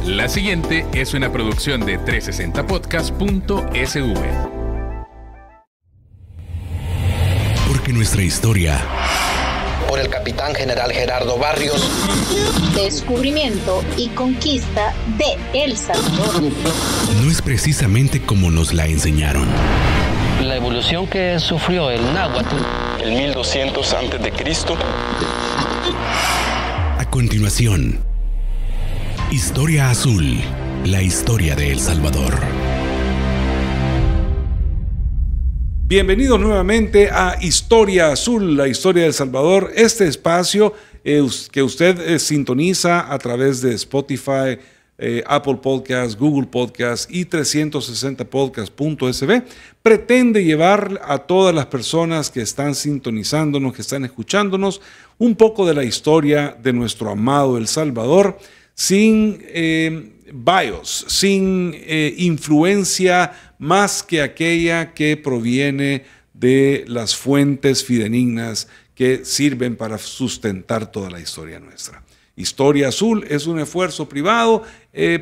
La siguiente es una producción de 360podcast.sv. Porque nuestra historia... Por el capitán general Gerardo Barrios. Descubrimiento y conquista de El Salvador. No es precisamente como nos la enseñaron. La evolución que sufrió el náhuatl. El 1200 a.C. A continuación, Historia Azul, la historia de El Salvador. Bienvenidos nuevamente a Historia Azul, la historia de El Salvador. Este espacio que usted sintoniza a través de Spotify, Apple Podcasts, Google Podcasts y 360podcast.sv pretende llevar a todas las personas que están sintonizándonos, que están escuchándonos, un poco de la historia de nuestro amado El Salvador, sin bias, sin influencia más que aquella que proviene de las fuentes fidedignas que sirven para sustentar toda la historia nuestra. Historia Azul es un esfuerzo privado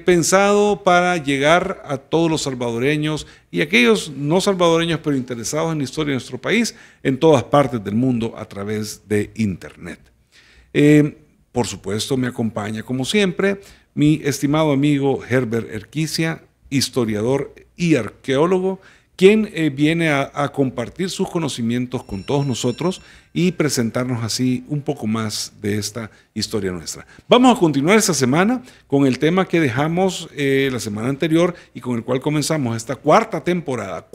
pensado para llegar a todos los salvadoreños y aquellos no salvadoreños pero interesados en la historia de nuestro país en todas partes del mundo a través de Internet. Por supuesto, me acompaña, como siempre, mi estimado amigo Herbert Erquicia, historiador y arqueólogo, quien viene a compartir sus conocimientos con todos nosotros y presentarnos así un poco más de esta historia nuestra. Vamos a continuar esta semana con el tema que dejamos la semana anterior y con el cual comenzamos esta cuarta temporada,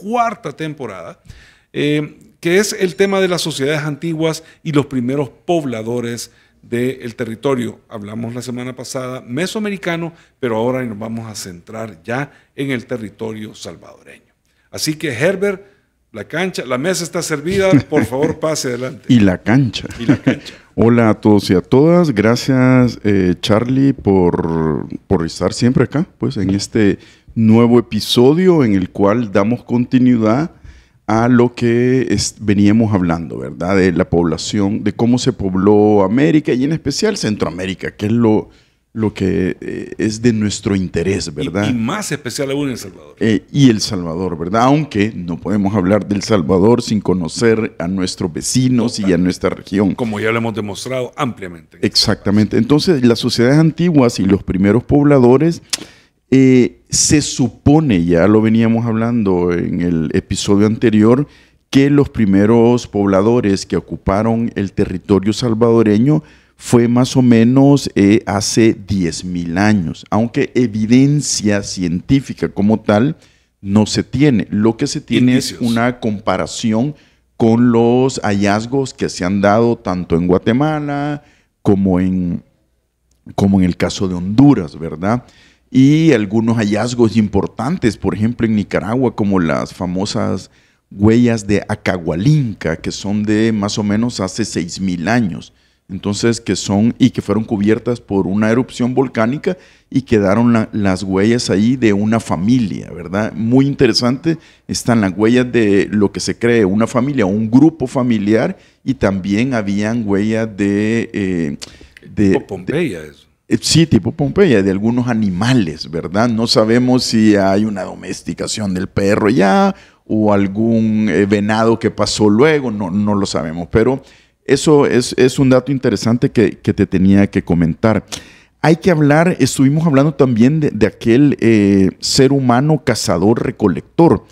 que es el tema de las sociedades antiguas y los primeros pobladores del territorio. Hablamos la semana pasada mesoamericano, pero ahora nos vamos a centrar ya en el territorio salvadoreño. Así que Herbert, la mesa está servida, por favor pase adelante. Y la cancha. Hola a todos y a todas, gracias Charlie por estar siempre acá, pues en este nuevo episodio en el cual damos continuidad a lo que veníamos hablando, ¿verdad? De la población, de cómo se pobló América y en especial Centroamérica, que es lo que es de nuestro interés, ¿verdad? Y más especial aún El Salvador. Y El Salvador, ¿verdad? Aunque no podemos hablar del Salvador sin conocer a nuestros vecinos y a nuestra región. Como ya lo hemos demostrado ampliamente. Exactamente. Entonces, las sociedades antiguas y los primeros pobladores... se supone, ya lo veníamos hablando en el episodio anterior, que los primeros pobladores que ocuparon el territorio salvadoreño fue más o menos hace 10,000 años, aunque evidencia científica como tal no se tiene. Lo que se tiene es una comparación con los hallazgos que se han dado tanto en Guatemala como en el caso de Honduras, ¿verdad? Y algunos hallazgos importantes, por ejemplo en Nicaragua, como las famosas huellas de Acahualinca, que son de más o menos hace 6,000 años. Entonces, que fueron cubiertas por una erupción volcánica y quedaron las huellas ahí de una familia, ¿verdad? Muy interesante, están las huellas de lo que se cree una familia, un grupo familiar, y también habían huellas de Pompeya, eso. Sí, tipo Pompeya, de algunos animales, ¿verdad? No sabemos si hay una domesticación del perro ya o algún venado que pasó luego, no lo sabemos, pero eso es un dato interesante que te tenía que comentar. Hay que hablar, estuvimos hablando también de aquel ser humano cazador-recolector.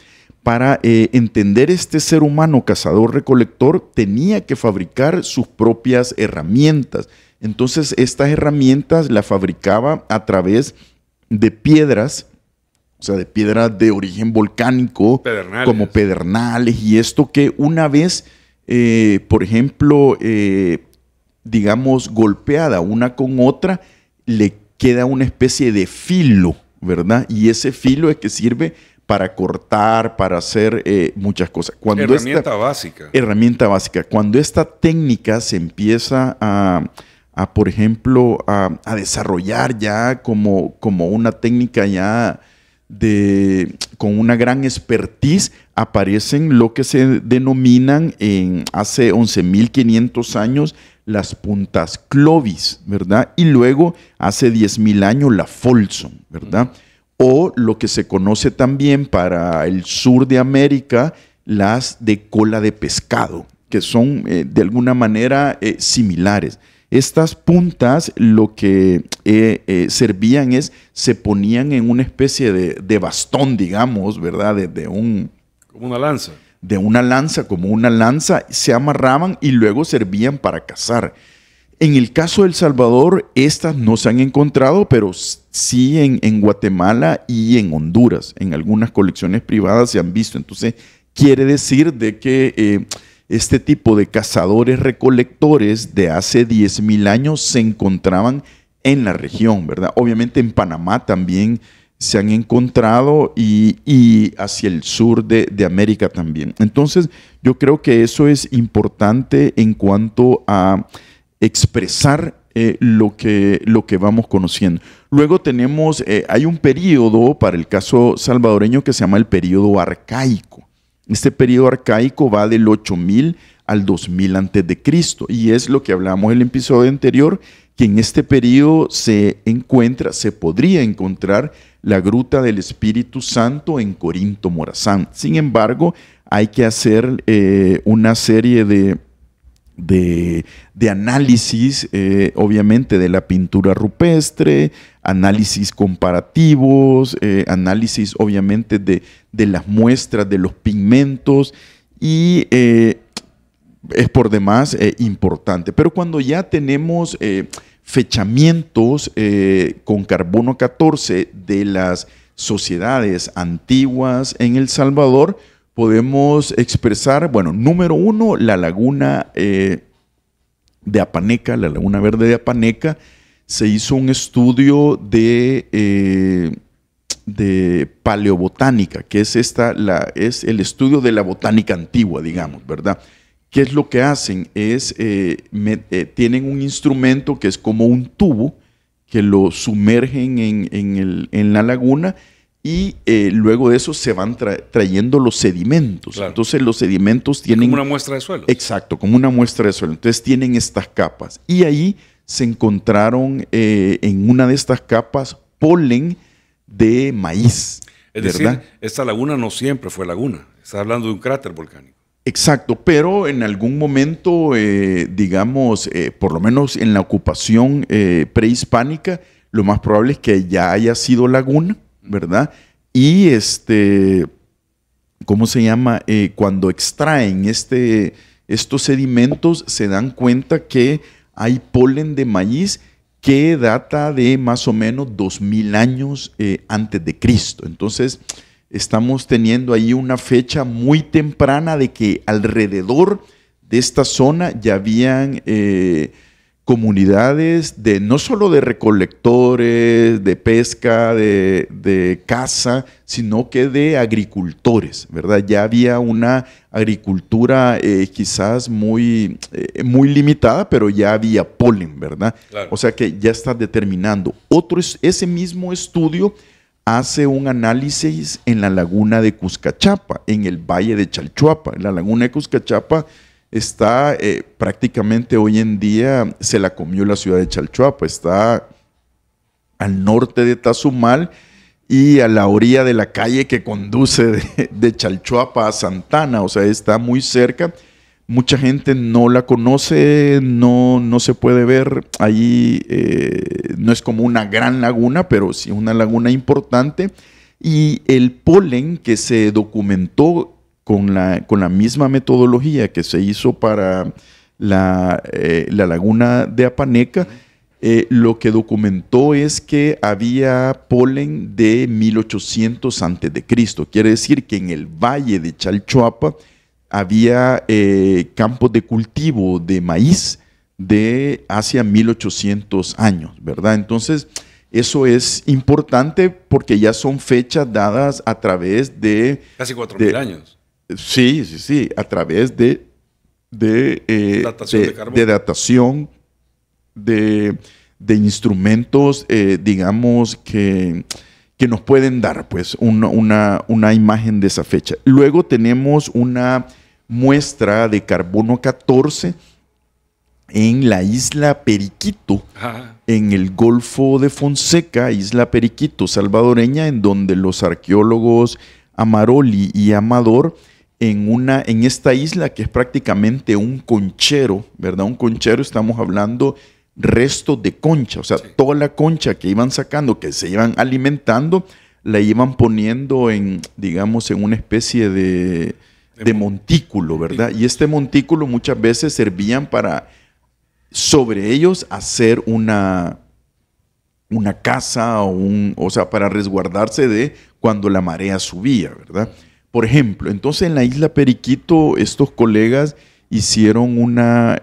Para entender este ser humano cazador-recolector tenía que fabricar sus propias herramientas. Entonces, estas herramientas las fabricaba a través de piedras, o sea, de piedras de origen volcánico, como pedernales, y esto que una vez, por ejemplo, digamos, golpeada una con otra, le queda una especie de filo, ¿verdad? Y ese filo es que sirve para cortar, para hacer muchas cosas. Herramienta básica. Herramienta básica. Cuando esta técnica se empieza por ejemplo, a desarrollar ya como una técnica ya con una gran expertise, aparecen lo que se denominan hace 11,500 años las puntas Clovis, ¿verdad? Y luego, hace 10.000 años, la Folsom, ¿verdad? O lo que se conoce también para el sur de América, las de cola de pescado, que son de alguna manera similares. Estas puntas lo que servían se ponían en una especie de bastón, digamos, ¿verdad? Como una lanza. De una lanza, como una lanza, se amarraban y luego servían para cazar. En el caso de El Salvador, estas no se han encontrado, pero sí en Guatemala y en Honduras. En algunas colecciones privadas se han visto. Entonces, quiere decir de que este tipo de cazadores-recolectores de hace 10.000 años se encontraban en la región, ¿verdad? Obviamente en Panamá también se han encontrado y hacia el sur de América también. Entonces, yo creo que eso es importante en cuanto a expresar lo que vamos conociendo. Luego tenemos, hay un periodo para el caso salvadoreño que se llama el periodo arcaico. Este periodo arcaico va del 8000 al 2000 antes de Cristo y es lo que hablamos en el episodio anterior, que en este periodo se podría encontrar la gruta del Espíritu Santo en Corinto Morazán. Sin embargo, hay que hacer una serie de análisis, obviamente, de la pintura rupestre, análisis comparativos, análisis, obviamente, de las muestras, de los pigmentos, y es por demás importante. Pero cuando ya tenemos fechamientos con carbono 14 de las sociedades antiguas en El Salvador, podemos expresar, bueno, número uno, la laguna de Apaneca, la laguna verde de Apaneca. Se hizo un estudio de paleobotánica, que es el estudio de la botánica antigua, digamos, ¿verdad? ¿Qué es lo que hacen? Tienen un instrumento que es como un tubo que lo sumergen en la laguna y luego de eso se van trayendo los sedimentos. Claro. Entonces los sedimentos tienen... Como una muestra de suelo. Exacto, como una muestra de suelo. Entonces tienen estas capas. Y ahí se encontraron en una de estas capas polen de maíz. Es ¿verdad? decir, esta laguna no siempre fue laguna. Está hablando de un cráter volcánico. Exacto, pero en algún momento, digamos, por lo menos en la ocupación prehispánica, lo más probable es que ya haya sido laguna, ¿verdad? Y ¿cómo se llama? Cuando extraen estos sedimentos, se dan cuenta que hay polen de maíz que data de más o menos 2000 años antes de Cristo. Entonces, estamos teniendo ahí una fecha muy temprana de que alrededor de esta zona ya habían comunidades no solo de recolectores, de pesca, de caza, sino que de agricultores, ¿verdad? Ya había una agricultura quizás muy limitada, pero ya había polen, ¿verdad? Claro. O sea que ya está determinando. Ese mismo estudio hace un análisis en la laguna de Cuscachapa, en el valle de Chalchuapa. La laguna de Cuscachapa está prácticamente hoy en día, se la comió la ciudad de Chalchuapa, está al norte de Tazumal y a la orilla de la calle que conduce de Chalchuapa a Santana, o sea, está muy cerca. Mucha gente no la conoce, no se puede ver ahí, no es como una gran laguna, pero sí una laguna importante. Y el polen que se documentó con la misma metodología que se hizo para la laguna de Apaneca, lo que documentó es que había polen de 1800 a.C. Quiere decir que en el valle de Chalchuapa había campos de cultivo de maíz de hacia 1800 años, ¿verdad? Entonces, eso es importante porque ya son fechas dadas a través de... Casi 4000 años. Sí, a través de datación de carbón. De datación, de instrumentos, digamos, que nos pueden dar pues una imagen de esa fecha. Luego tenemos una muestra de carbono 14 en la isla Periquito, en el Golfo de Fonseca, isla Periquito salvadoreña, en donde los arqueólogos Amaroli y Amador, en esta isla que es prácticamente un conchero, ¿verdad? Un conchero, estamos hablando restos de concha, o sea, toda la concha que iban sacando, que se iban alimentando, la iban poniendo en, digamos, en una especie de montículo, ¿verdad? Y este montículo muchas veces servían para, sobre ellos, hacer una casa o sea, para resguardarse de cuando la marea subía, ¿verdad? Por ejemplo, entonces en la isla Periquito, estos colegas hicieron una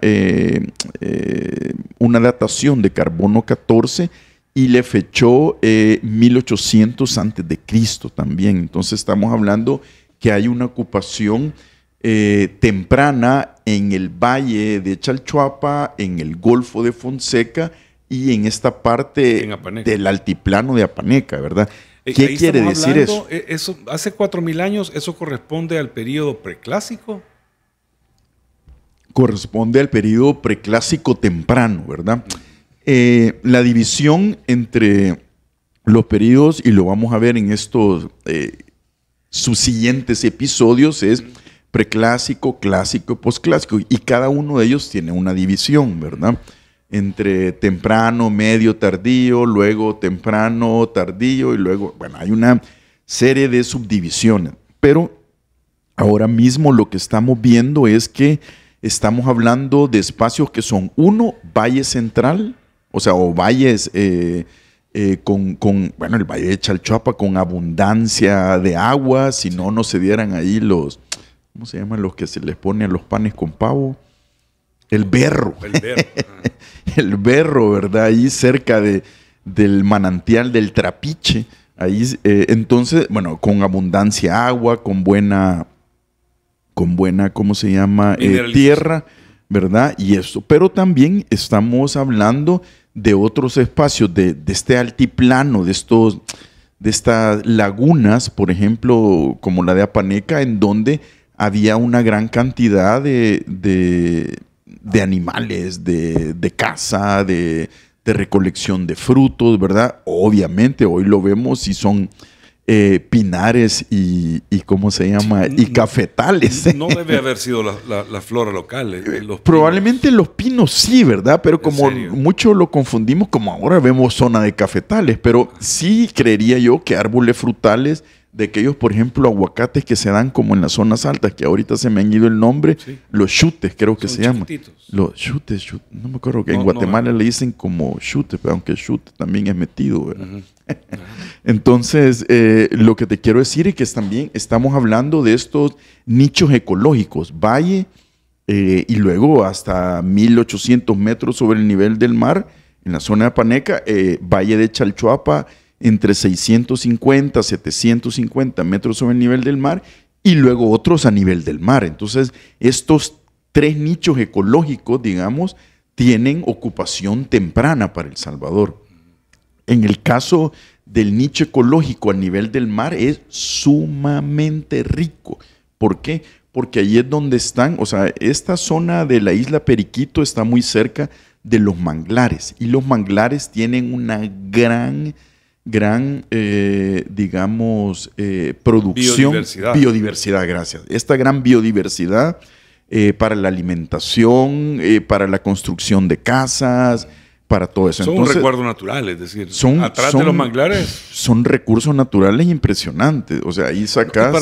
datación de carbono 14 y le fechó 1800 antes de Cristo también. Entonces estamos hablando que hay una ocupación temprana en el valle de Chalchuapa, en el Golfo de Fonseca y en esta parte del altiplano de Apaneca, ¿verdad? ¿Qué quiere decir eso? Hace 4000 años, ¿eso corresponde al periodo preclásico? Corresponde al periodo preclásico temprano, ¿verdad? La división entre los periodos, y lo vamos a ver en estos sus siguientes episodios, es preclásico, clásico y posclásico, y cada uno de ellos tiene una división, ¿verdad? Entre temprano, medio, tardío, luego temprano, tardío, y luego, bueno, hay una serie de subdivisiones. Pero ahora mismo lo que estamos viendo es que estamos hablando de espacios que son, uno, valle central, o sea, o valles bueno, el valle de Chalchuapa con abundancia de agua, si no, no se dieran ahí los, ¿cómo se llaman los que se les pone a los panes con pavo? El berro. El berro. El berro, ¿verdad? Ahí cerca del manantial del Trapiche. Ahí, entonces, bueno, con abundancia agua, con buena, ¿cómo se llama? Tierra, ¿verdad? Y eso. Pero también estamos hablando de otros espacios, de este altiplano, de estas lagunas, por ejemplo, como la de Apaneca, en donde había una gran cantidad de animales, de caza, de recolección de frutos, ¿verdad? Obviamente, hoy lo vemos y son pinares y ¿cómo se llama? Y cafetales. No debe haber sido la flora local. Probablemente los pinos sí, ¿verdad? Pero como mucho lo confundimos, como ahora vemos zona de cafetales, pero sí creería yo que árboles frutales, de aquellos, por ejemplo, aguacates que se dan como en las zonas altas, que ahorita se me han ido el nombre, los chutes creo que se llaman. Los chutes, no me acuerdo, que en Guatemala le dicen como chutes, pero aunque chute también es metido, ¿verdad? Entonces, lo que te quiero decir es que también estamos hablando de estos nichos ecológicos, valle, y luego hasta 1800 metros sobre el nivel del mar, en la zona de Apaneca, valle de Chalchuapa, entre 650 a 750 metros sobre el nivel del mar, y luego otros a nivel del mar. Entonces, estos tres nichos ecológicos, digamos, tienen ocupación temprana para El Salvador. En el caso del nicho ecológico a nivel del mar es sumamente rico. ¿Por qué? Porque ahí es donde están, o sea, esta zona de la isla Periquito está muy cerca de los manglares, y los manglares tienen una gran digamos, producción. Biodiversidad, gracias. Esta gran biodiversidad para la alimentación, para la construcción de casas, para todo eso. Son un recuerdo natural, es decir, atrás de los manglares. Son recursos naturales impresionantes. O sea, ahí sacas...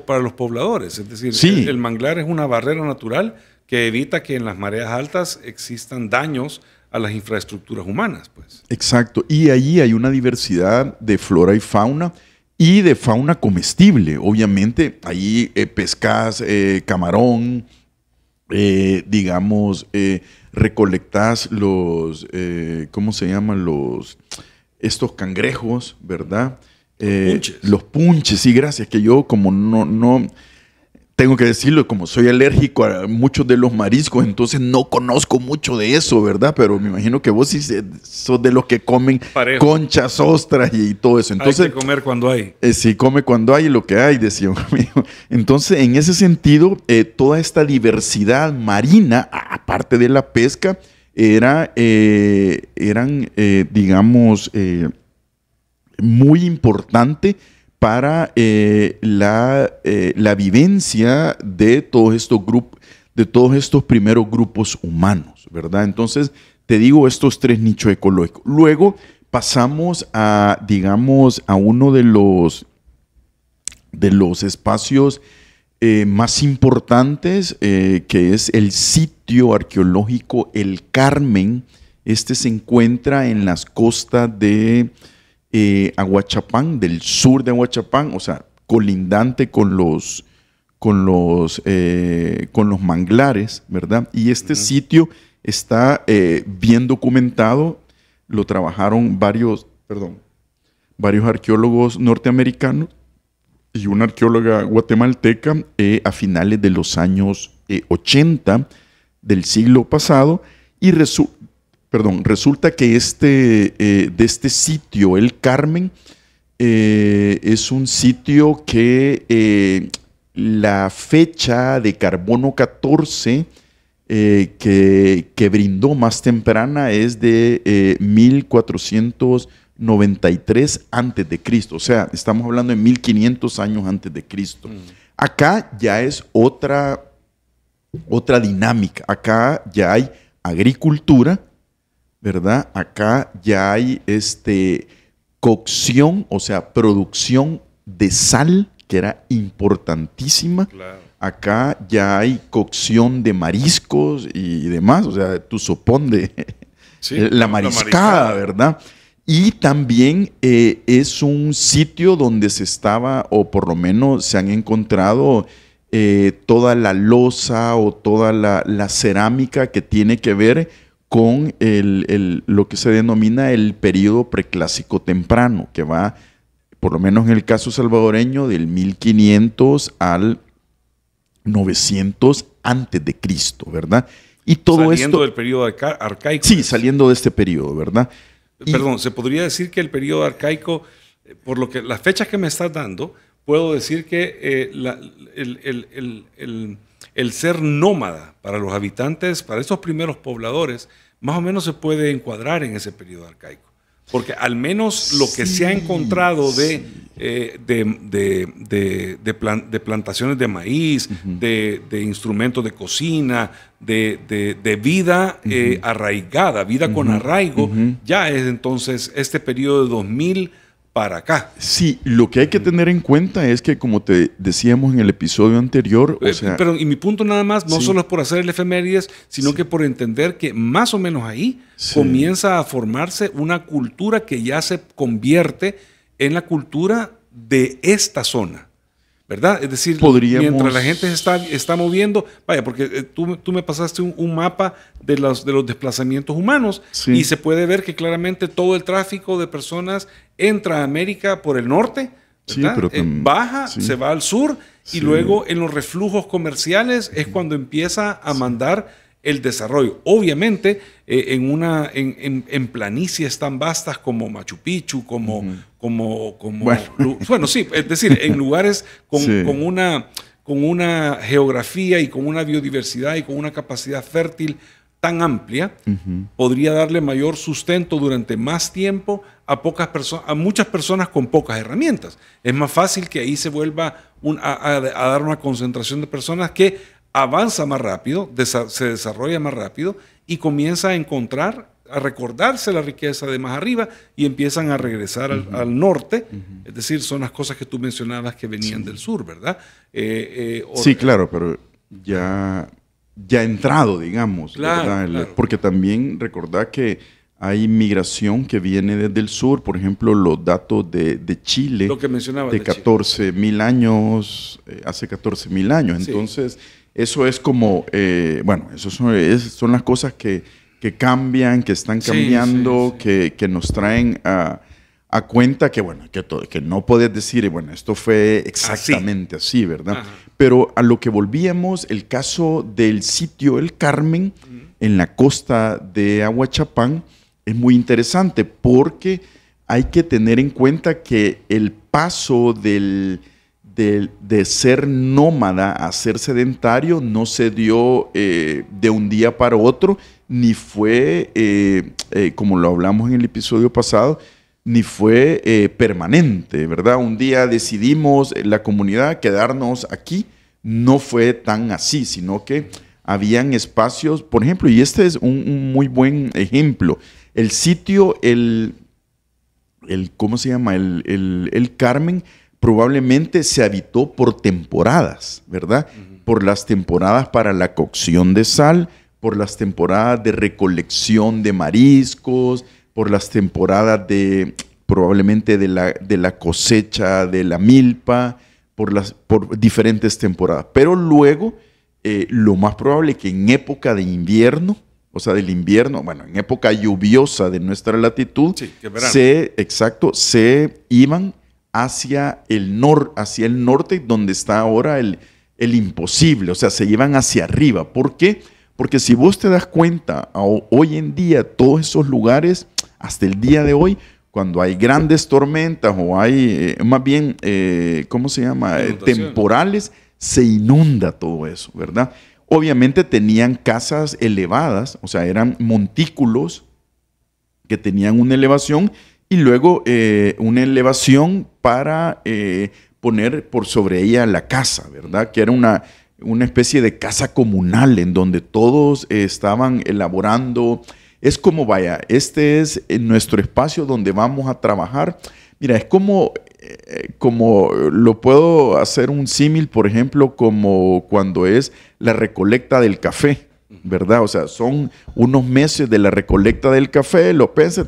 Para los pobladores, es decir, el manglar es una barrera natural que evita que en las mareas altas existan daños a las infraestructuras humanas, pues. Exacto. Y ahí hay una diversidad de flora y fauna, y de fauna comestible. Obviamente, ahí pescas, camarón, digamos, recolectas los, ¿cómo se llaman? Estos cangrejos, ¿verdad? Los punches, sí, gracias. Que yo como no tengo que decirlo, como soy alérgico a muchos de los mariscos, entonces no conozco mucho de eso, ¿verdad? Pero me imagino que vos sí sos de los que comen conchas, ostras y todo eso. Entonces, hay que comer cuando hay. Sí, come cuando hay lo que hay, decía un amigo. Entonces, en ese sentido, toda esta diversidad marina, aparte de la pesca, eran, digamos, muy importante para la vivencia de todos estos grupos, de todos estos primeros grupos humanos, ¿verdad? Entonces, te digo estos 3 nichos ecológicos. Luego pasamos a, digamos, a uno de los espacios más importantes, que es el sitio arqueológico El Carmen. Este se encuentra en las costas de Ahuachapán, del sur de Ahuachapán, o sea, colindante con los manglares, ¿verdad? Y este sitio está bien documentado. Lo trabajaron varios arqueólogos norteamericanos y una arqueóloga guatemalteca a finales de los años 80 del siglo pasado. Y resulta que de este sitio, El Carmen, es un sitio que la fecha de carbono 14 que brindó más temprana es de 1493 antes de Cristo. O sea, estamos hablando de 1500 años antes de Cristo. Acá ya es otra dinámica. Acá ya hay agricultura, ¿verdad? Acá ya hay cocción, o sea, producción de sal, que era importantísima. Claro. Acá ya hay cocción de mariscos y demás, o sea, tu sopón de la mariscada, ¿verdad? Y también es un sitio donde se estaba, o por lo menos se han encontrado toda la loza o toda la cerámica que tiene que ver con lo que se denomina el periodo preclásico temprano, que va, por lo menos en el caso salvadoreño, del 1500 al 900 antes de Cristo, ¿verdad? Y todo saliendo del periodo arcaico. Sí, saliendo de este periodo, ¿verdad? Perdón, se podría decir que el periodo arcaico, por lo que las fechas que me estás dando, puedo decir que el ser nómada para los habitantes, para esos primeros pobladores, más o menos se puede encuadrar en ese periodo arcaico. Porque al menos lo que se ha encontrado de plantaciones de maíz, de instrumentos de cocina, de vida arraigada, vida con arraigo, ya es entonces este periodo de 2000 para acá. Sí, lo que hay que tener en cuenta es que, como te decíamos en el episodio anterior, pero y mi punto nada más, no solo es por hacer el efemérides, sino que por entender que más o menos ahí comienza a formarse una cultura que ya se convierte en la cultura de esta zona, ¿verdad? Es decir, mientras la gente se está moviendo, vaya, porque tú me pasaste un mapa de los desplazamientos humanos y se puede ver que claramente todo el tráfico de personas entra a América por el norte, baja, se va al sur y luego en los reflujos comerciales es cuando empieza a mandar el desarrollo. Obviamente, en planicies tan vastas como Machu Picchu, bueno, sí, es decir, en lugares con una geografía y con una biodiversidad y con una capacidad fértil tan amplia, podría darle mayor sustento durante más tiempo a muchas personas con pocas herramientas. Es más fácil que ahí se vuelva a dar una concentración de personas que avanza más rápido, se desarrolla más rápido y comienza a recordarse la riqueza de más arriba y empiezan a regresar al norte. Es decir, son las cosas que tú mencionabas que venían del sur, ¿verdad? Sí, claro, pero ya entrado, digamos, claro, ¿verdad? Porque también recordá que hay migración que viene desde el sur, por ejemplo, los datos de Chile, lo que mencionaba de 14.000 años, hace 14.000 años. Entonces, eso es como, son las cosas que cambian, que están cambiando, que nos traen a cuenta que, bueno, que no puedes decir, bueno, esto fue exactamente así, ¿verdad? Ajá. Pero a lo que volvíamos, el caso del sitio El Carmen, en la costa de Ahuachapán, es muy interesante porque hay que tener en cuenta que el paso de ser nómada a ser sedentario no se dio de un día para otro, ni fue, como lo hablamos en el episodio pasado, ni fue permanente, ¿verdad? Un día decidimos la comunidad quedarnos aquí, no fue tan así, sino que habían espacios, por ejemplo, y este es un muy buen ejemplo, el sitio, ¿cómo se llama? El Carmen probablemente se habitó por temporadas, ¿verdad? Por las temporadas para la cocción de sal, por las temporadas de recolección de mariscos, por las temporadas probablemente de la cosecha de la milpa, por diferentes temporadas. Pero luego, lo más probable es que en época de invierno, o sea, del invierno, bueno, en época lluviosa de nuestra latitud, sí, que verano. se iban hacia el norte, donde está ahora el imposible, o sea, se iban hacia arriba. ¿Por qué? Porque si vos te das cuenta, hoy en día, todos esos lugares, hasta el día de hoy, cuando hay grandes tormentas o hay, más bien, ¿cómo se llama? Temporales, se inunda todo eso, ¿verdad? Obviamente tenían casas elevadas, o sea, eran montículos que tenían una elevación y luego una elevación para poner por sobre ella la casa, ¿verdad? Que era una especie de casa comunal en donde todos estaban elaborando. Es como, vaya, este es nuestro espacio donde vamos a trabajar. Mira, es como lo puedo hacer un símil, por ejemplo, como cuando es la recolecta del café, ¿verdad? O sea, son unos meses de la recolecta del café, lo pensa,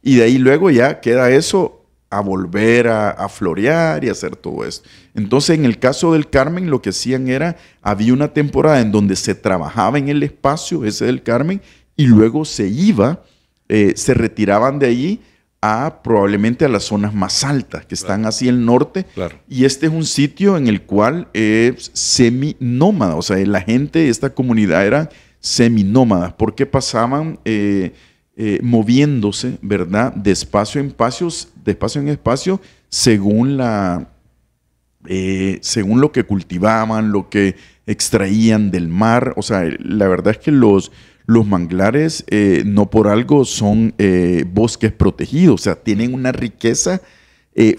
y de ahí luego ya queda eso a volver a florear y hacer todo esto. Entonces, en el caso del Carmen, lo que hacían había una temporada en donde se trabajaba en el espacio ese del Carmen, y luego se retiraban de allí probablemente a las zonas más altas, que están hacia el norte. Claro. Y este es un sitio en el cual es seminómada, o sea, la gente, esta comunidad era seminómada, porque pasaban moviéndose, ¿verdad? De espacio en espacio, según lo que cultivaban, lo que extraían del mar. O sea, la verdad es que los manglares no por algo son bosques protegidos, o sea, tienen una riqueza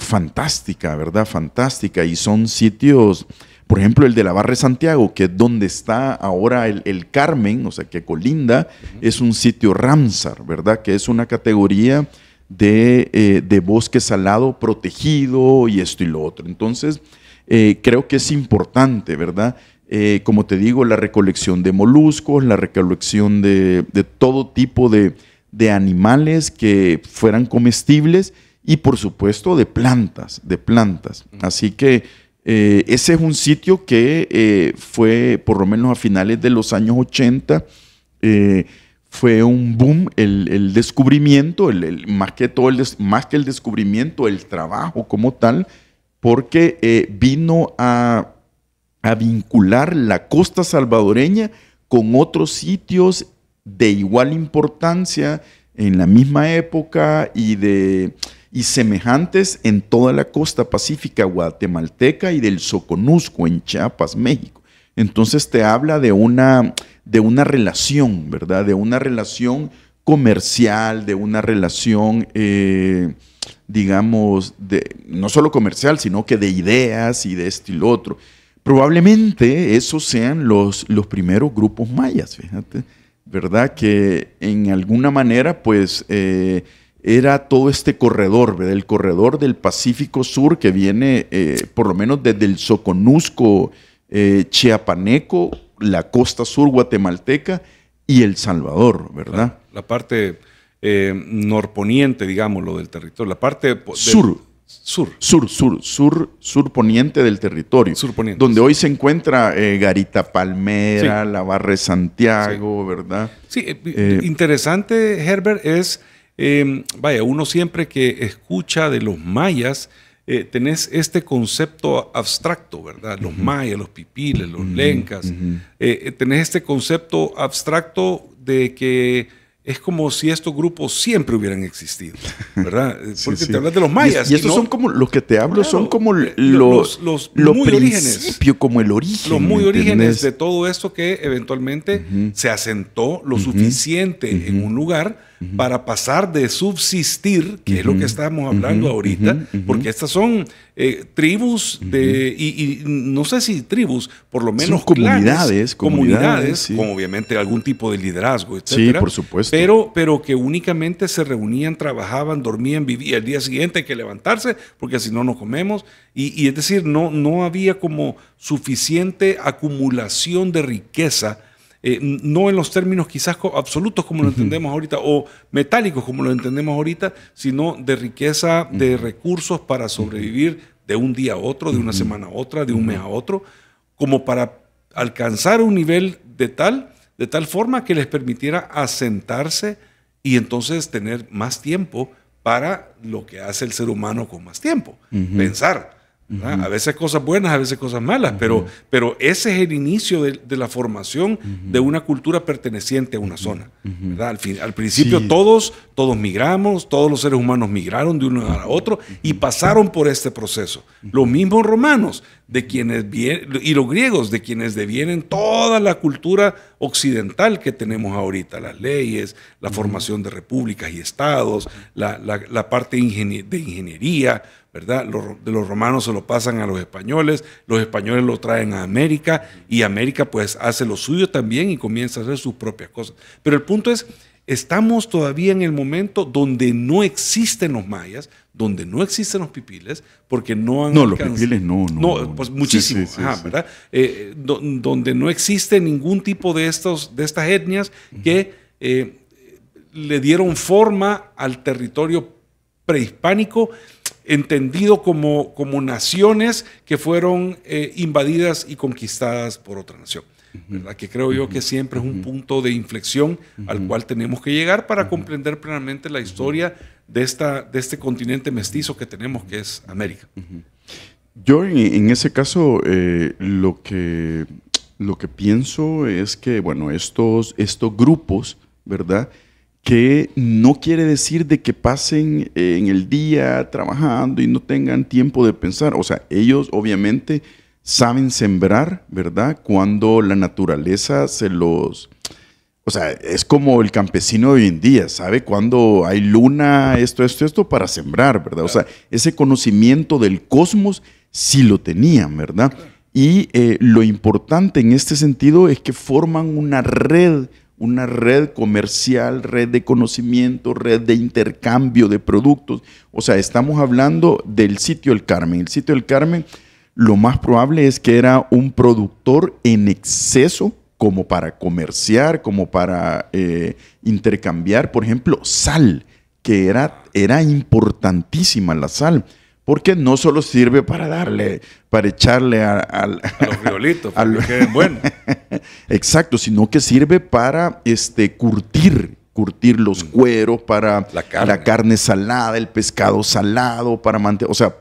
fantástica, ¿verdad? Fantástica, y son sitios, por ejemplo, el de la Barra de Santiago, que es donde está ahora el Carmen, o sea, que colinda, es un sitio Ramsar, ¿verdad? Que es una categoría de bosque salado protegido y esto y lo otro. Entonces, creo que es importante, ¿verdad? Como te digo, la recolección de moluscos, la recolección de todo tipo de animales que fueran comestibles y, por supuesto, de plantas. Así que ese es un sitio que fue, por lo menos a finales de los años 80, fue un boom el descubrimiento, más que el descubrimiento, el trabajo como tal, porque vino a vincular la costa salvadoreña con otros sitios de igual importancia en la misma época y semejantes en toda la costa pacífica guatemalteca y del Soconusco en Chiapas, México. Entonces te habla de una relación, ¿verdad? De una relación comercial, de una relación, digamos, no solo comercial, sino que de ideas y de esto y lo otro. Probablemente esos sean los primeros grupos mayas, fíjate, ¿verdad? Que en alguna manera, pues, era todo este corredor, ¿verdad? El corredor del Pacífico Sur que viene, por lo menos desde el Soconusco chiapaneco, la costa sur guatemalteca y El Salvador, ¿verdad? La parte norponiente, digámoslo, del territorio, la parte sur poniente del territorio, donde hoy se encuentra Garita Palmera, la Barra de Santiago, ¿verdad? Sí, interesante, Herbert, es, vaya, uno siempre que escucha de los mayas, tenés este concepto abstracto, ¿verdad? Los mayas, los pipiles, los lencas, tenés este concepto abstracto de que es como si estos grupos siempre hubieran existido, ¿verdad? Porque te hablas de los mayas. Y estos son como, los que te hablo, claro, son como los muy orígenes. Como el origen. Los muy orígenes de todo esto que eventualmente se asentó lo suficiente en un lugar para pasar de subsistir, que es lo que estamos hablando ahorita, porque estas son tribus y no sé si tribus, por lo menos comunidades, sí, con obviamente algún tipo de liderazgo, etcétera. Sí, por supuesto. Pero que únicamente se reunían, trabajaban, dormían, vivían. El día siguiente hay que levantarse, porque si no, no comemos. Y es decir, no había como suficiente acumulación de riqueza, no en los términos quizás absolutos como lo entendemos ahorita, o metálicos como lo entendemos ahorita, sino de riqueza de recursos para sobrevivir de un día a otro, de una semana a otra, de un mes a otro, como para alcanzar un nivel de tal forma que les permitiera asentarse y entonces tener más tiempo para lo que hace el ser humano con más tiempo, pensar. A veces cosas buenas, a veces cosas malas, pero ese es el inicio de la formación de una cultura perteneciente a una zona, ¿verdad? Al principio todos migramos, todos los seres humanos migraron de uno a otro y pasaron por este proceso. Los mismos romanos y los griegos, de quienes devienen toda la cultura occidental que tenemos ahorita, las leyes, la formación de repúblicas y estados, la parte de ingeniería, ¿verdad? Los romanos se lo pasan a los españoles lo traen a América, y América pues hace lo suyo también y comienza a hacer sus propias cosas. Pero el punto es, estamos todavía en el momento donde no existen los mayas, donde no existen los pipiles, porque no han los pipiles no. Pues muchísimo, ¿verdad? Donde no existe ningún tipo de estas etnias que le dieron forma al territorio prehispánico, entendido como naciones que fueron invadidas y conquistadas por otra nación, ¿verdad? Que creo yo que siempre es un punto de inflexión al cual tenemos que llegar para comprender plenamente la historia de este continente mestizo que tenemos, que es América. Yo en ese caso lo que pienso es que, bueno, estos grupos, ¿verdad?, que no quiere decir de que pasen en el día trabajando y no tengan tiempo de pensar. O sea, ellos obviamente saben sembrar, ¿verdad? Cuando la naturaleza o sea, es como el campesino de hoy en día, sabe cuando hay luna, esto para sembrar, ¿verdad? O sea, ese conocimiento del cosmos sí lo tenían, ¿verdad? Y lo importante en este sentido es que forman una red comercial, red de conocimiento, red de intercambio de productos. O sea, estamos hablando del sitio El Carmen. El sitio El Carmen, lo más probable es que era un productor en exceso, como para comerciar, como para intercambiar, por ejemplo, sal, que era importantísima la sal. Porque no solo sirve para echarle a los friolitos, para que queden buenos. Exacto, sino que sirve para curtir los cueros, para la carne salada, el pescado salado, o sea,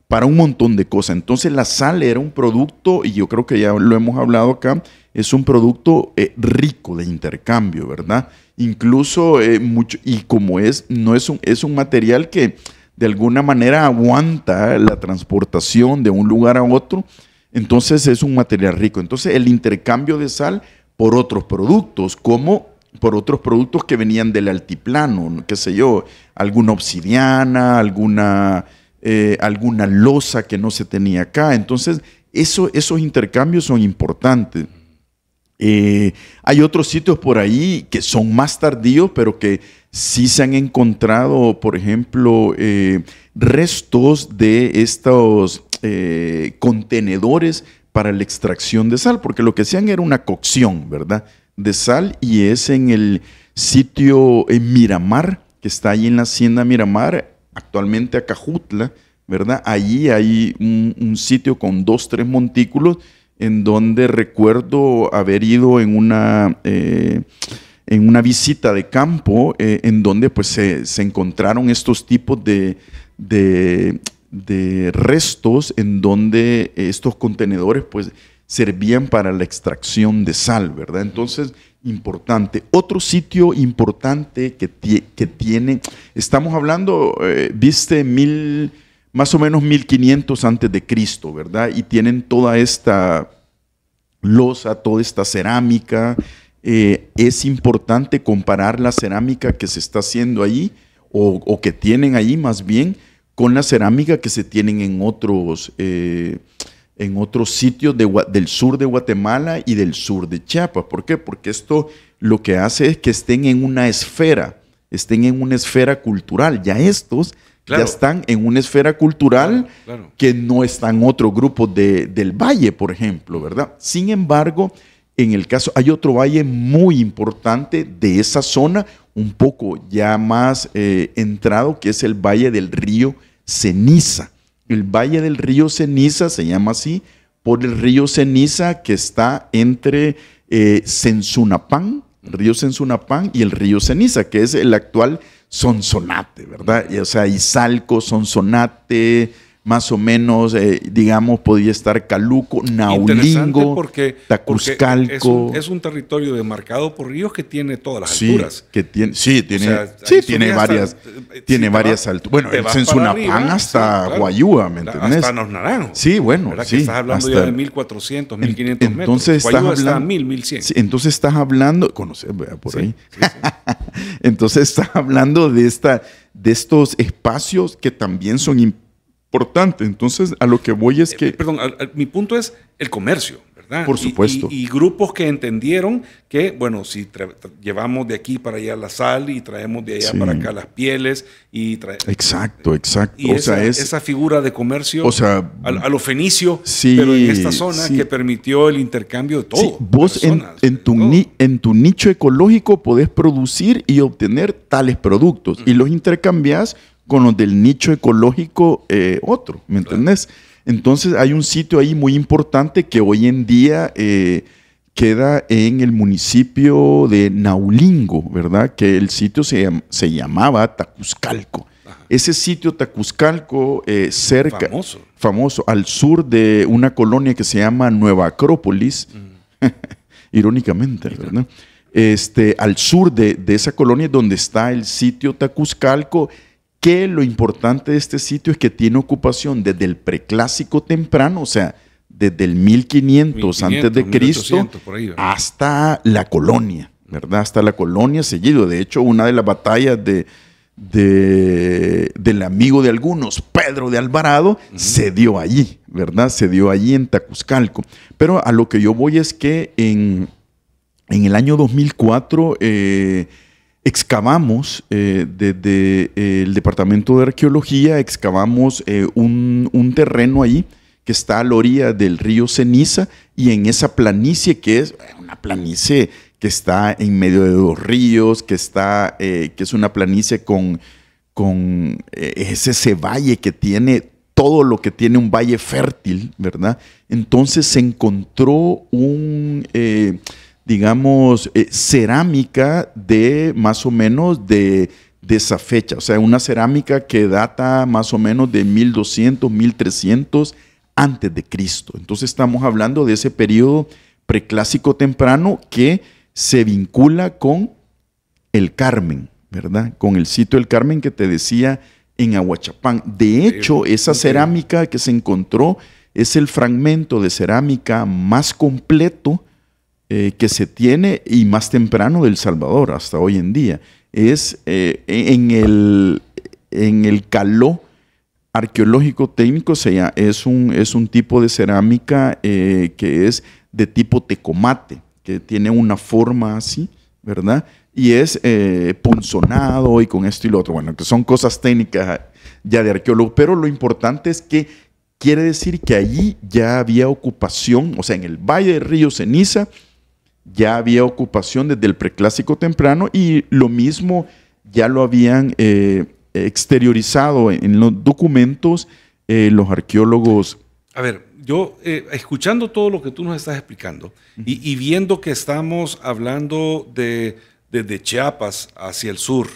para un montón de cosas. Entonces la sal era un producto, y yo creo que ya lo hemos hablado acá, es un producto rico de intercambio, ¿verdad? Incluso mucho, y como es un material que de alguna manera aguanta la transportación de un lugar a otro, entonces es un material rico. Entonces el intercambio de sal por otros productos, como por otros productos que venían del altiplano, qué sé yo, alguna obsidiana, alguna loza que no se tenía acá. Entonces esos intercambios son importantes. Hay otros sitios por ahí que son más tardíos, pero que sí se han encontrado, por ejemplo, restos de estos contenedores para la extracción de sal, porque lo que hacían era una cocción, ¿verdad?, de sal, y es en el sitio en Miramar, que está ahí en la hacienda Miramar, actualmente Acajutla, ¿verdad? Allí hay un sitio con 2-3 montículos en donde recuerdo haber ido en una visita de campo, en donde pues se encontraron estos tipos de restos, en donde estos contenedores pues servían para la extracción de sal, ¿verdad? Entonces, importante. Otro sitio importante que tiene, estamos hablando, viste, más o menos 1500 antes de Cristo, ¿verdad? Y tienen toda esta loza, toda esta cerámica. Es importante comparar la cerámica que se está haciendo ahí, o que tienen ahí más bien, con la cerámica que se tienen en otros sitios del sur de Guatemala y del sur de Chiapas. ¿Por qué? Porque esto lo que hace es que estén en una esfera cultural. Ya estos ya están en una esfera cultural que no están otros grupos del valle, por ejemplo, ¿verdad? Sin embargo, en el caso, hay otro valle muy importante de esa zona, un poco ya más entrado, que es el Valle del Río Ceniza. El Valle del Río Ceniza se llama así por el río Ceniza que está entre Sensunapán, el río Sensunapán y el río Ceniza, que es el actual Sonsonate, ¿verdad? O sea, Izalco, Sonsonate, más o menos, digamos, podía estar Caluco, Naulingo, Tacuzcalco. Es un territorio demarcado por ríos que tiene todas las alturas. Tiene varias alturas. Bueno, el Sensunapán hasta Guayúa, ¿me entendés? Hasta Los Naranjos. Sí, bueno, ¿verdad? Que estás hablando ya de 1400, 1500 metros. Entonces Guayúa está a 1000, 1100. Sí, entonces estás hablando, conocer, por ahí. Sí. Entonces estás hablando de estos espacios que también son importante. Entonces, a lo que voy es que... mi punto es el comercio, ¿verdad? Por supuesto. Y grupos que entendieron que, bueno, si llevamos de aquí para allá la sal y traemos de allá para acá las pieles y Exacto. Y esa figura de comercio, a lo fenicio, sí, pero en esta zona que permitió el intercambio de todo. Sí, vos en tu nicho ecológico podés producir y obtener tales productos y los intercambiás con los del nicho ecológico otro, ¿me entendés? Entonces hay un sitio ahí muy importante que hoy en día queda en el municipio de Naulingo, ¿verdad? Que el sitio se llamaba Tacuzcalco. Ajá. Ese sitio Tacuzcalco, famoso, al sur de una colonia que se llama Nueva Acrópolis, irónicamente, ¿verdad? Al sur de esa colonia donde está el sitio Tacuzcalco, que lo importante de este sitio es que tiene ocupación desde el preclásico temprano, o sea, desde el 1500 antes de Cristo hasta la colonia, ¿verdad? Hasta la colonia seguido. De hecho, una de las batallas del amigo de algunos, Pedro de Alvarado, se dio allí, ¿verdad? Se dio allí en Tacuzcalco. Pero a lo que yo voy es que en el año 2004... excavamos desde el Departamento de Arqueología, excavamos un terreno ahí que está a la orilla del río Ceniza y en esa planicie que es una planicie que está en medio de dos ríos, que es una planicie con ese valle que tiene todo lo que tiene un valle fértil, ¿verdad? Entonces se encontró cerámica de más o menos de esa fecha, o sea, una cerámica que data más o menos de 1200, 1300 antes de Cristo. Entonces estamos hablando de ese periodo preclásico temprano que se vincula con el Carmen, ¿verdad? Con el sitio del Carmen que te decía en Ahuachapán. De hecho, esa cerámica que se encontró es el fragmento de cerámica más completo que se tiene y más temprano de El Salvador hasta hoy en día. Es en el caló arqueológico técnico, es un tipo de cerámica que es de tipo tecomate, que tiene una forma así, ¿verdad? Y es punzonado y con esto y lo otro. Bueno, que son cosas técnicas ya de arqueólogo, pero lo importante es que quiere decir que allí ya había ocupación, o sea, en el Valle del Río Ceniza, ya había ocupación desde el preclásico temprano y lo mismo ya lo habían exteriorizado en los documentos los arqueólogos. A ver, yo escuchando todo lo que tú nos estás explicando y viendo que estamos hablando desde Chiapas hacia el sur,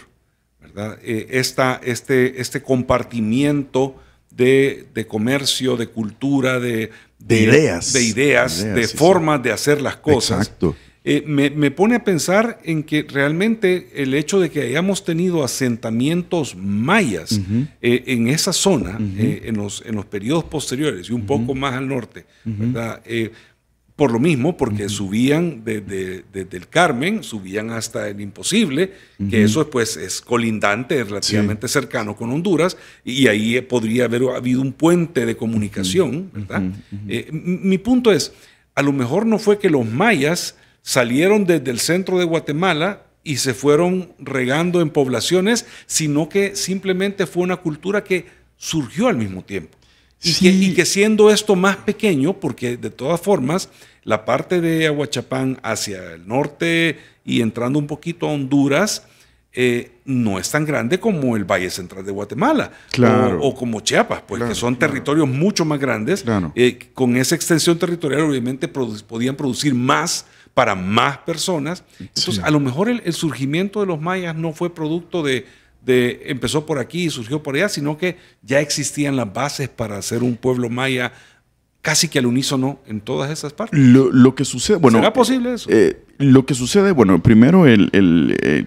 ¿verdad? Este compartimiento de comercio, de cultura, de ideas, de formas de hacer las cosas. Exacto. me pone a pensar en que realmente el hecho de que hayamos tenido asentamientos mayas en esa zona, en los periodos posteriores y un poco más al norte, ¿verdad? Por lo mismo, porque subían desde el Carmen, subían hasta el Imposible, que eso pues es colindante, relativamente cercano con Honduras, y ahí podría haber habido un puente de comunicación, ¿verdad? Mi punto es, a lo mejor no fue que los mayas salieron desde el centro de Guatemala y se fueron regando en poblaciones, sino que simplemente fue una cultura que surgió al mismo tiempo. Y que siendo esto más pequeño, porque de todas formas, la parte de Ahuachapán hacia el norte y entrando un poquito a Honduras, no es tan grande como el Valle Central de Guatemala, o como Chiapas, pues, que son territorios mucho más grandes. Con esa extensión territorial, obviamente, podían producir más para más personas. Entonces, a lo mejor el surgimiento de los mayas no fue producto de empezó por aquí y surgió por allá, sino que ya existían las bases para hacer un pueblo maya casi que al unísono en todas esas partes. Lo que sucede, bueno, ¿será posible eso? Lo que sucede, bueno, primero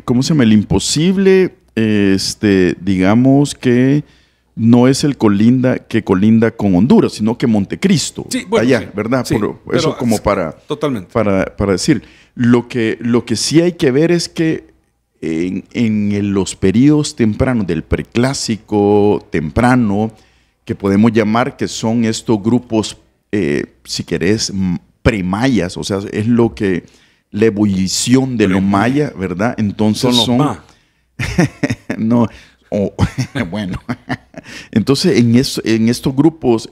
¿cómo se llama? El Imposible, digamos que no es el que colinda con Honduras, sino que Montecristo, allá, ¿verdad? Sí, eso como totalmente. para decir. Lo que sí hay que ver es que en los periodos tempranos del preclásico temprano, que podemos llamar que son estos grupos, si querés, premayas, o sea, es lo que la ebullición de lo maya, ¿verdad? Entonces son no, bueno, entonces en estos grupos,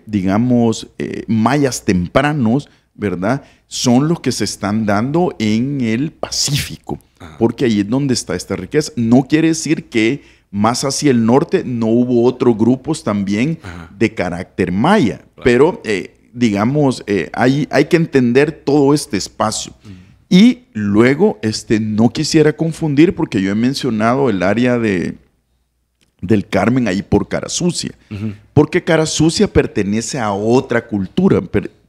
digamos, mayas tempranos, ¿verdad? Son los que se están dando en el Pacífico, porque ahí es donde está esta riqueza. No quiere decir que más hacia el norte no hubo otros grupos también de carácter maya, pero digamos, hay que entender todo este espacio. Y luego, no quisiera confundir, porque yo he mencionado el área del Carmen ahí por Carasucia, porque Carasucia pertenece a otra cultura.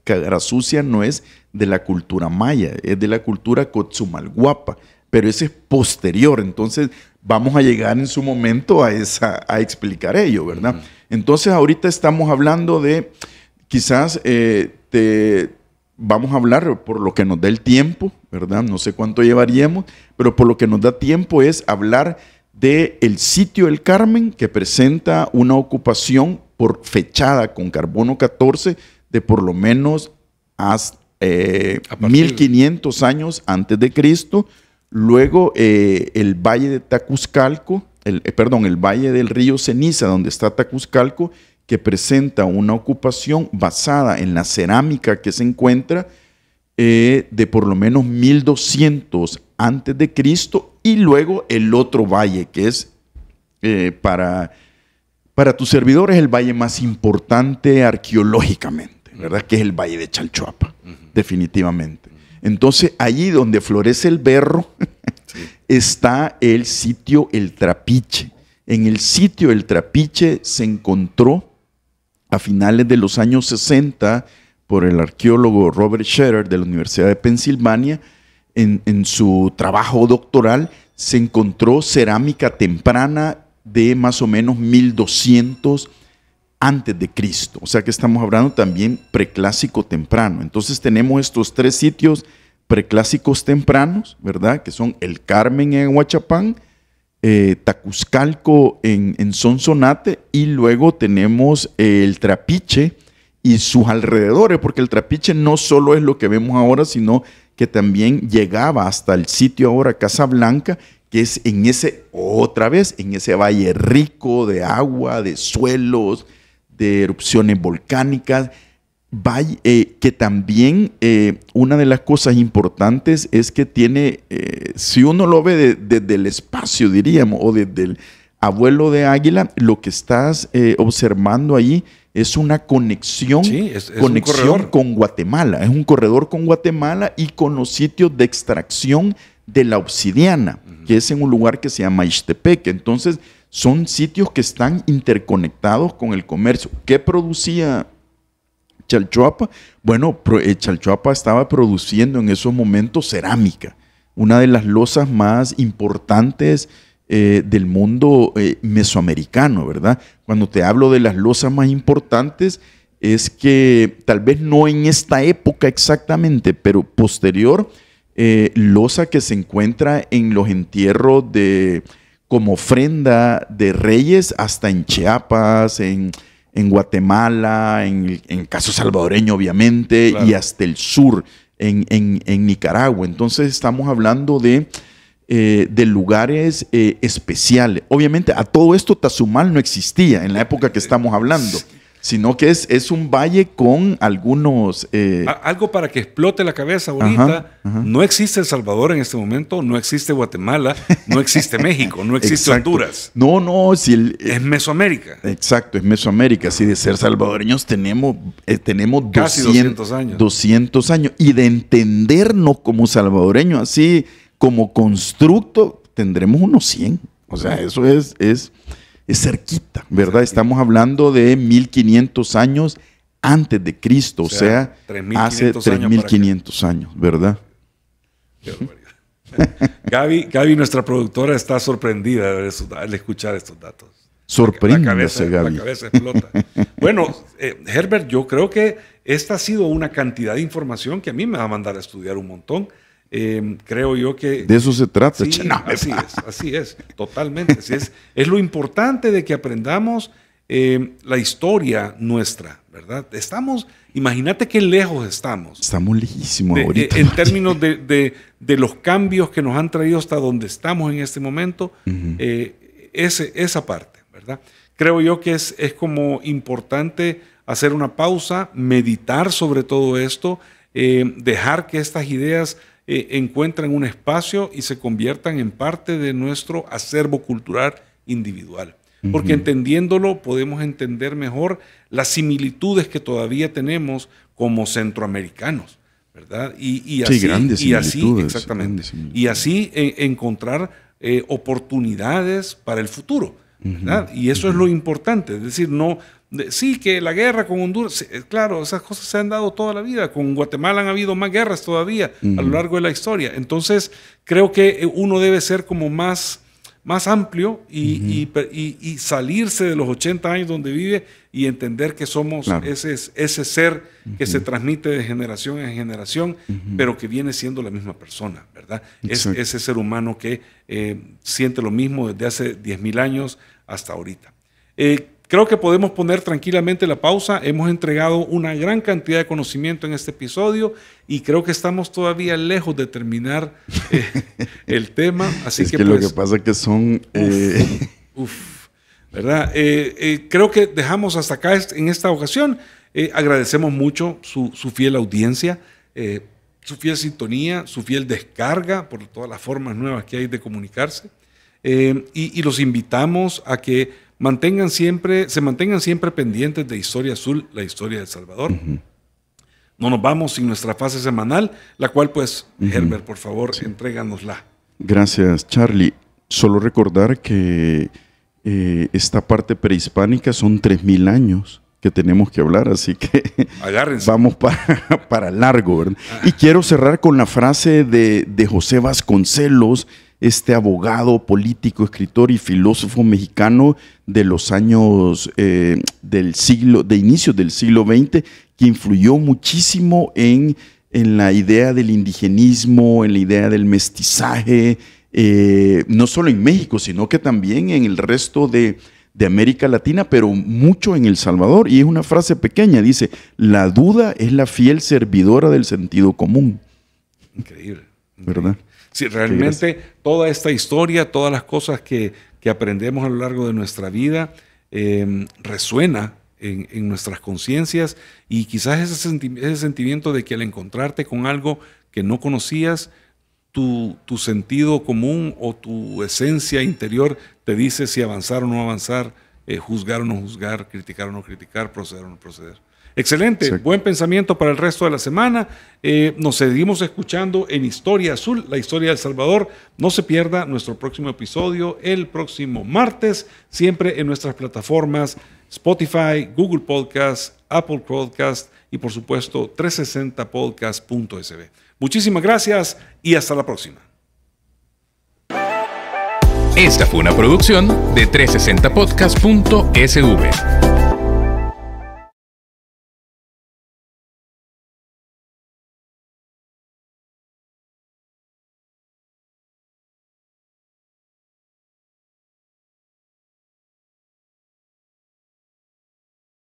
Carasucia no es de la cultura maya, es de la cultura Cotzumalguapa, pero ese es posterior. Entonces vamos a llegar en su momento a explicar ello, ¿verdad? Entonces ahorita estamos hablando de, quizás vamos a hablar por lo que nos da el tiempo, ¿verdad? No sé cuánto llevaríamos, pero por lo que nos da tiempo es hablar del sitio del Carmen, que presenta una ocupación por fechada con carbono 14 de por lo menos hasta 1500 años antes de Cristo. Luego el Valle de Tacuzcalco, el Valle del Río Ceniza, donde está Tacuzcalco, que presenta una ocupación basada en la cerámica que se encuentra de por lo menos 1200 antes de Cristo, y luego el otro valle que es para tu servidor es el valle más importante arqueológicamente, ¿verdad? Que es el Valle de Chalchuapa, definitivamente. Entonces, allí donde florece el berro, está el sitio El Trapiche. En el sitio El Trapiche se encontró a finales de los años 60 por el arqueólogo Robert Scherer de la Universidad de Pensilvania. En su trabajo doctoral se encontró cerámica temprana de más o menos 1200 antes de Cristo. O sea que estamos hablando también preclásico temprano. Entonces tenemos estos tres sitios preclásicos tempranos, ¿verdad? Que son el Carmen en Ahuachapán, Tacuzcalco en Sonsonate, y luego tenemos el Trapiche y sus alrededores, porque el Trapiche no solo es lo que vemos ahora, sino que también llegaba hasta el sitio ahora Casablanca, que es en ese valle rico de agua, de suelos, de erupciones volcánicas, que también una de las cosas importantes es que tiene, si uno lo ve desde el espacio, diríamos, o desde el abuelo de Águila, lo que estás observando ahí es una conexión, con Guatemala. Es un corredor con Guatemala y con los sitios de extracción de la obsidiana, que es en un lugar que se llama Ixtepeque. Entonces, son sitios que están interconectados con el comercio. ¿Qué producía Chalchuapa. Bueno, Chalchuapa estaba produciendo en esos momentos cerámica, una de las lozas más importantes del mundo mesoamericano, ¿verdad? Cuando te hablo de las lozas más importantes, es que tal vez no en esta época exactamente, pero posterior, loza que se encuentra en los entierros como ofrenda de reyes, hasta en Chiapas, en Guatemala, en el caso salvadoreño obviamente, claro, y hasta el sur, en Nicaragua. Entonces estamos hablando de lugares especiales. Obviamente a todo esto Tazumal no existía en la época que estamos hablando, sino que es un valle con algunos... Algo para que explote la cabeza ahorita. Ajá. No existe El Salvador en este momento, no existe Guatemala, no existe México, no existe Honduras. No, si es Mesoamérica. Exacto, es Mesoamérica. Si de ser salvadoreños tenemos casi 200 años. 200 años. Y de entendernos como salvadoreños, así como constructo, tendremos unos 100. O sea, eso es cerquita, ¿verdad? Estamos hablando de 1500 años antes de Cristo, o sea hace 3500 años, ¿verdad? Qué barbaridad. Gaby, nuestra productora, está sorprendida al escuchar estos datos. Sorpréndase, Gaby. La cabeza explota. Bueno, Herbert, yo creo que esta ha sido una cantidad de información que a mí me va a mandar a estudiar un montón. Creo yo que... De eso se trata. Sí, así es, totalmente. Es lo importante de que aprendamos la historia nuestra, ¿verdad? Imagínate qué lejos estamos. Estamos lejísimos ahorita. En términos de los cambios que nos han traído hasta donde estamos en este momento, esa parte, ¿verdad? Creo yo que es como importante hacer una pausa, meditar sobre todo esto, dejar que estas ideas encuentran un espacio y se conviertan en parte de nuestro acervo cultural individual. Porque entendiéndolo podemos entender mejor las similitudes que todavía tenemos como centroamericanos, ¿verdad? Y así, grandes similitudes. Exactamente. Y así encontrar oportunidades para el futuro, ¿verdad? Y eso es lo importante, es decir, sí, que la guerra con Honduras, claro, esas cosas se han dado toda la vida. Con Guatemala han habido más guerras todavía a lo largo de la historia. Entonces, creo que uno debe ser como más amplio y salirse de los 80 años donde vive y entender que somos ese ser que se transmite de generación en generación, pero que viene siendo la misma persona, ¿verdad? Es ese ser humano que siente lo mismo desde hace 10,000 años hasta ahorita. Creo que podemos poner tranquilamente la pausa. Hemos entregado una gran cantidad de conocimiento en este episodio y creo que estamos todavía lejos de terminar el tema. Así es que lo que pasa es que son... ¿verdad? Creo que dejamos hasta acá en esta ocasión. Agradecemos mucho su fiel audiencia, su fiel sintonía, su fiel descarga por todas las formas nuevas que hay de comunicarse. Y los invitamos a que se mantengan siempre pendientes de Historia Azul, la historia de El Salvador. No nos vamos sin nuestra fase semanal, la cual pues, Herbert, por favor, entréganosla. Gracias, Charlie. Solo recordar que esta parte prehispánica son 3,000 años que tenemos que hablar, así que agárrense. Vamos para largo, ¿verdad? Y quiero cerrar con la frase de José Vasconcelos, este abogado, político, escritor y filósofo mexicano de los años de inicios del siglo XX, que influyó muchísimo en la idea del indigenismo, en la idea del mestizaje, no solo en México, sino que también en el resto de América Latina, pero mucho en El Salvador. Y es una frase pequeña, dice: la duda es la fiel servidora del sentido común. Increíble. ¿Verdad? Sí, realmente toda esta historia, todas las cosas que aprendemos a lo largo de nuestra vida, resuena en nuestras conciencias, y quizás ese sentimiento de que al encontrarte con algo que no conocías, tu sentido común o tu esencia interior te dice si avanzar o no avanzar, juzgar o no juzgar, criticar o no criticar, proceder o no proceder. Excelente, sí. Buen pensamiento para el resto de la semana. Nos seguimos escuchando en Historia Azul, la historia de El Salvador. No se pierda nuestro próximo episodio el próximo martes, siempre en nuestras plataformas Spotify, Google Podcast, Apple Podcast y por supuesto 360podcast.sb. Muchísimas gracias y hasta la próxima. Esta fue una producción de 360podcast.sv.